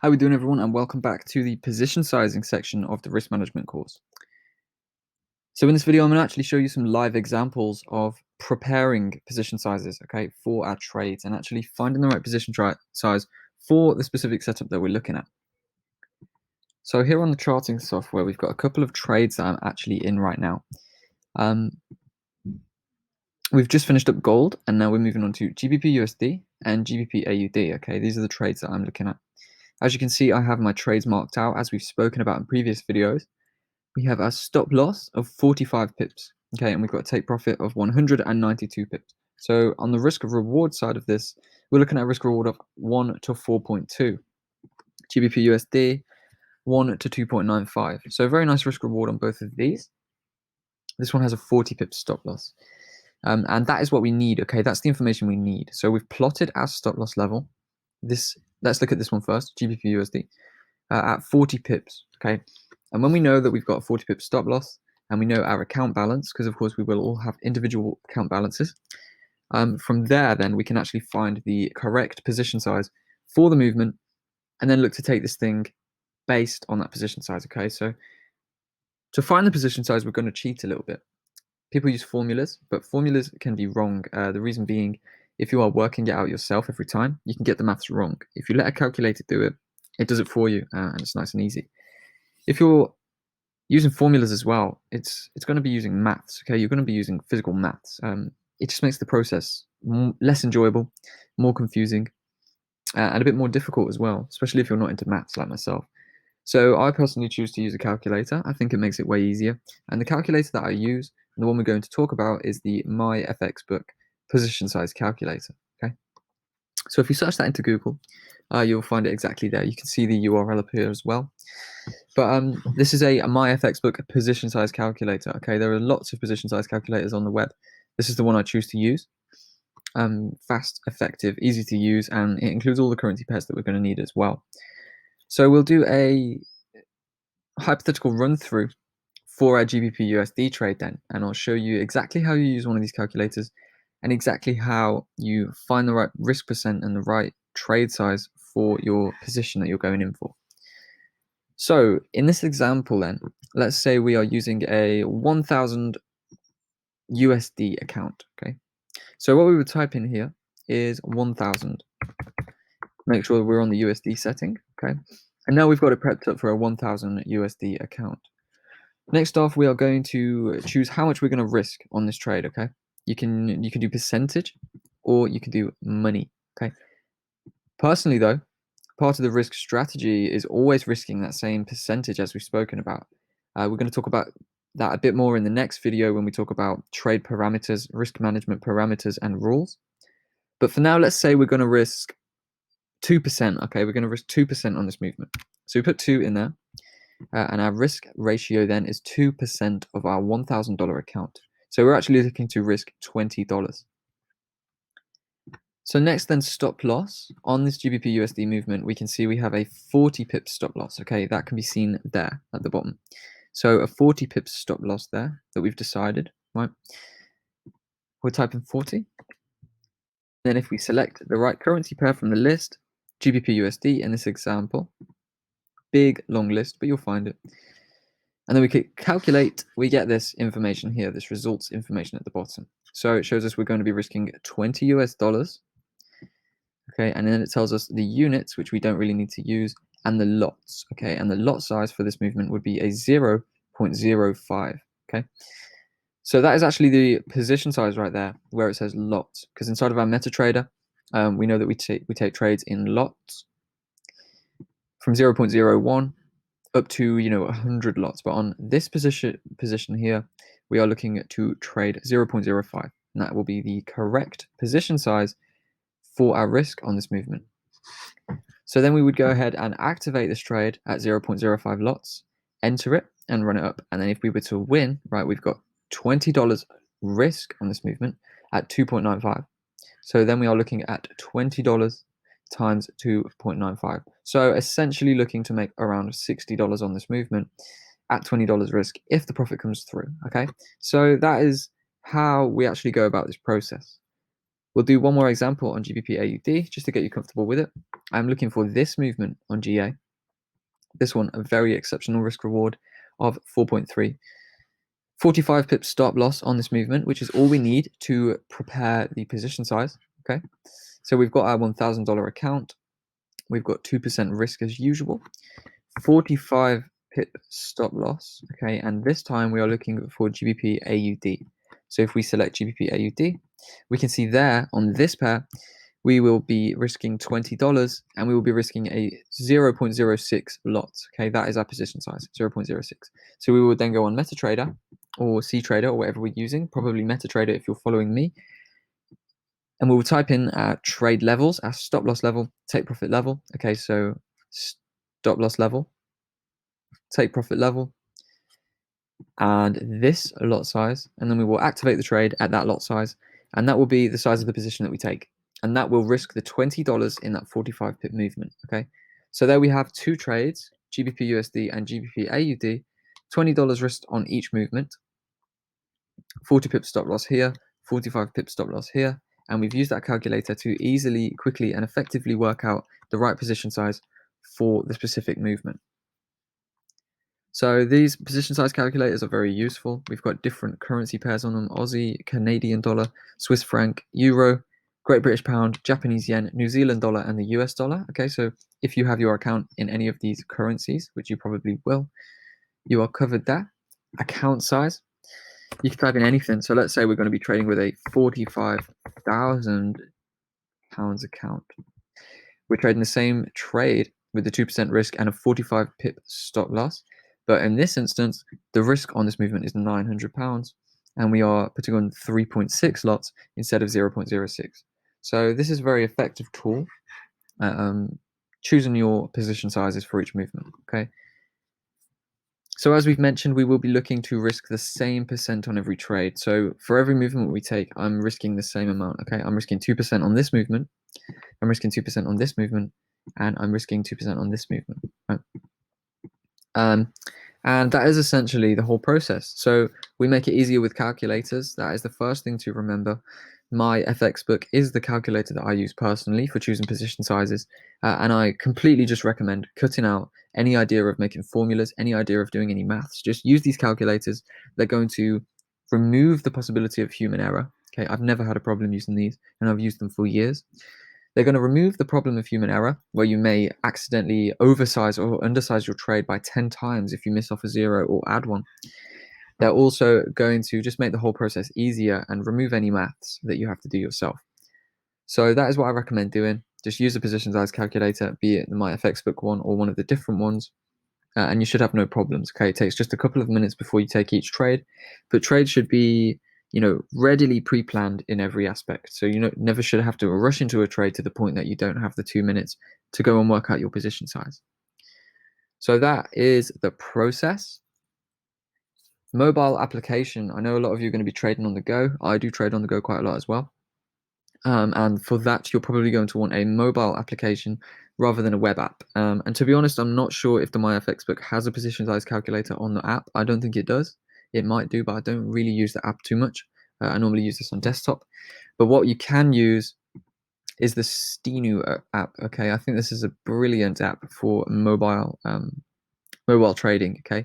How are we doing, everyone, and welcome back to the position sizing section of the risk management course. So in this video, I'm going to actually show you some live examples of preparing position sizes, okay, for our trades and actually finding the right position size for the specific setup that we're looking at. So here on the charting software, we've got a couple of trades that I'm actually in right now. We've just finished up gold, and now we're moving on to GBP USD and GBP AUD, okay? These are the trades that I'm looking at. As you can see, I have my trades marked out as we've spoken about in previous videos. We have a stop loss of 45 pips, okay, and we've got a take profit of 192 pips. So on the risk of reward side of this, we're looking at a risk reward of 1 to 4.2. GBP USD, 1 to 2.95. So a very nice risk reward on both of these. This one has a 40 pips stop loss. And that is what we need, okay? That's the information we need. So we've plotted our stop loss level. Let's look at this one first, GBP USD, at 40 pips, okay? And when we know that we've got a 40 pip stop loss and we know our account balance, because of course we will all have individual account balances, from there then we can actually find the correct position size for the movement and then look to take this thing based on that position size, okay? So to find the position size, we're going to cheat a little bit. People use formulas, but formulas can be wrong. The reason being, if you are working it out yourself every time, you can get the maths wrong. If you let a calculator do it, it does it for you, and it's nice and easy. If you're using formulas as well, it's going to be using maths, okay? You're going to be using physical maths. It just makes the process less enjoyable, more confusing, and a bit more difficult as well, especially if you're not into maths like myself. So I personally choose to use a calculator. I think it makes it way easier. And the calculator that I use, and the one we're going to talk about, is the MyFXBook position size calculator, okay? So if you search that into Google, you'll find it exactly there. You can see the URL up here as well. But this is a MyFXBook position size calculator, okay? There are lots of position size calculators on the web. This is the one I choose to use. Fast, effective, easy to use, and it includes all the currency pairs that we're going to need as well. So we'll do a hypothetical run through for our GBP USD trade then, and I'll show you exactly how you use one of these calculators and exactly how you find the right risk percent and the right trade size for your position that you're going in for. So in this example then, let's say we are using a 1000 USD account, okay? So what we would type in here is 1000. Make sure we're on the USD setting, okay? And now we've got it prepped up for a 1000 USD account. Next off, we are going to choose how much we're going to risk on this trade, okay? You can do percentage or you can do money, okay? Personally though, part of the risk strategy is always risking that same percentage as we've spoken about. We're going to talk about that a bit more in the next video when we talk about trade parameters, risk management parameters and rules. But for now, let's say we're going to risk 2%, okay? We're going to risk 2% on this movement. So we put 2 in there. And our risk ratio then is 2% of our $1,000 account. So we're actually looking to risk $20. So next then, stop loss. On this GBP USD movement, we can see we have a 40 pips stop loss. Okay, that can be seen there at the bottom. So a 40 pips stop loss there that we've decided, right? We'll type in 40. Then if we select the right currency pair from the list, GBP USD in this example, big long list, but you'll find it. And then we click calculate, we get this information here, this results information at the bottom. So it shows us we're going to be risking 20 US dollars. Okay, and then it tells us the units, which we don't really need to use, and the lots. Okay, and the lot size for this movement would be a 0.05. Okay, so that is actually the position size right there, where it says lots, because inside of our MetaTrader, we know that we take trades in lots from 0.01 up to 100 lots, but on this position here we are looking to trade 0.05, and that will be the correct position size for our risk on this movement. So then we would go ahead and activate this trade at 0.05 lots, enter it and run it up, and then if we were to win, right, we've got $20 risk on this movement at 2.95. So then we are looking at $20 times 2.95. So essentially looking to make around $60 on this movement at $20 risk if the profit comes through, okay? So that is how we actually go about this process. We'll do one more example on GBP AUD just to get you comfortable with it. I'm looking for this movement on GA. This one, a very exceptional risk reward of 4.3. 45 pips stop loss on this movement, which is all we need to prepare the position size. Okay, so we've got our $1,000 account. We've got 2% risk as usual. 45 pip stop loss. Okay, and this time we are looking for GBP AUD. So if we select GBP AUD, we can see there on this pair, we will be risking $20 and we will be risking a 0.06 lot. Okay, that is our position size, 0.06. So we will then go on MetaTrader or CTrader or whatever we're using, probably MetaTrader if you're following me. And we will type in our trade levels, our stop loss level, take profit level. Okay, so stop loss level, take profit level, and this lot size, and then we will activate the trade at that lot size, and that will be the size of the position that we take, and that will risk the $20 in that 45 pip movement. Okay, so there we have two trades, GBP USD and GBP AUD, $20 risked on each movement, 40 pip stop loss here, 45 pip stop loss here, and we've used that calculator to easily, quickly, and effectively work out the right position size for the specific movement. So these position size calculators are very useful. We've got different currency pairs on them: Aussie, Canadian dollar, Swiss franc, euro, Great British pound, Japanese yen, New Zealand dollar, and the US dollar. Okay, so if you have your account in any of these currencies, which you probably will, you are covered there. Account size, you can type in anything. So let's say we're going to be trading with a £45,000 account. We're trading the same trade with the 2% risk and a 45 pip stop loss. But in this instance, the risk on this movement is £900, and we are putting on 3.6 lots instead of 0.06. So this is a very effective tool at choosing your position sizes for each movement. Okay. So as we've mentioned, we will be looking to risk the same percent on every trade. So for every movement we take, I'm risking the same amount. Okay, I'm risking 2% on this movement, I'm risking 2% on this movement, and I'm risking 2% on this movement. Right? And that is essentially the whole process. So we make it easier with calculators. That is the first thing to remember. My FX book is the calculator that I use personally for choosing position sizes, and I completely just recommend cutting out any idea of making formulas, any idea of doing any maths. Just use these calculators. They're going to remove the possibility of human error. Okay, I've never had a problem using these, and I've used them for years. They're going to remove the problem of human error, where you may accidentally oversize or undersize your trade by 10 times if you miss off a zero or add one. They're also going to just make the whole process easier and remove any maths that you have to do yourself. So that is what I recommend doing. Just use a position size calculator, be it the MyFXbook one or one of the different ones, and you should have no problems. Okay, it takes just a couple of minutes before you take each trade, but trades should be readily pre-planned in every aspect. So you never should have to rush into a trade to the point that you don't have the 2 minutes to go and work out your position size. So that is the process. Mobile application. I know a lot of you are going to be trading on the go. I do trade on the go quite a lot as well. And for that, you're probably going to want a mobile application rather than a web app. And to be honest, I'm not sure if the MyFXbook has a position size calculator on the app. I don't think it does. It might do, but I don't really use the app too much. I normally use this on desktop. But what you can use is the Stinu app. Okay, I think this is a brilliant app for mobile trading. Okay,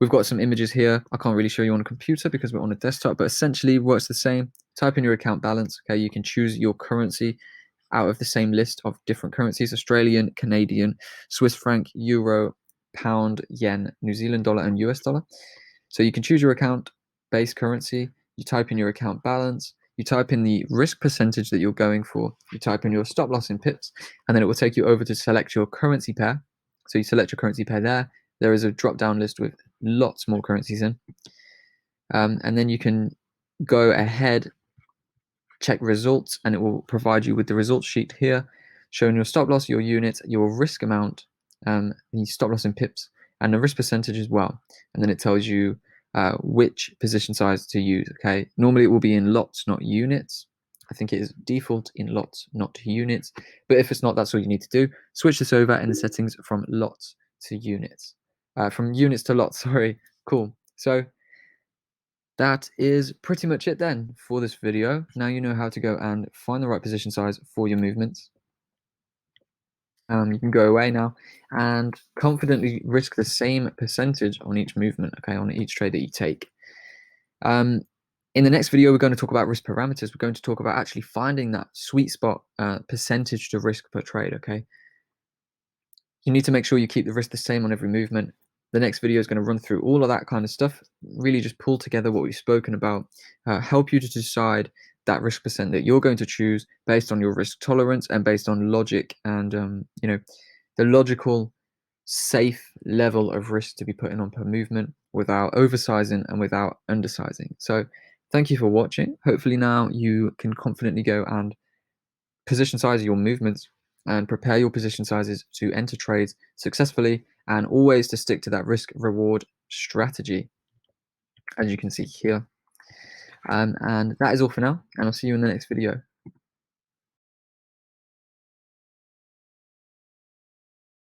we've got some images here. I can't really show you on a computer because we're on a desktop, but essentially works the same. Type in your account balance. Okay, you can choose your currency out of the same list of different currencies: Australian, Canadian, Swiss franc, euro, pound, yen, New Zealand dollar, and US dollar. So you can choose your account base currency. You type in your account balance. You type in the risk percentage that you're going for. You type in your stop loss in pips, and then it will take you over to select your currency pair. So you select your currency pair there. There is a drop-down list with lots more currencies in. And then you can go ahead, check results, and it will provide you with the results sheet here, showing your stop loss, your unit, your risk amount, the stop loss in pips, and the risk percentage as well. And then it tells you which position size to use. Okay, normally it will be in lots, not units. I think it is default in lots, not units. But if it's not, that's all you need to do. Switch this over in the settings from lots to units. From units to lots, sorry. Cool. So that is pretty much it then for this video. Now you know how to go and find the right position size for your movements. You can go away now and confidently risk the same percentage on each movement, okay, on each trade that you take. Um, in the next video, we're going to talk about risk parameters. We're going to talk about actually finding that sweet spot percentage to risk per trade, okay? You need to make sure you keep the risk the same on every movement. The next video is going to run through all of that kind of stuff, really just pull together what we've spoken about, help you to decide that risk percent that you're going to choose based on your risk tolerance and based on logic and, the logical, safe level of risk to be putting on per movement without oversizing and without undersizing. So thank you for watching. Hopefully now you can confidently go and position size your movements and prepare your position sizes to enter trades successfully and always to stick to that risk reward strategy, as you can see here. And that is all for now, and I'll see you in the next video.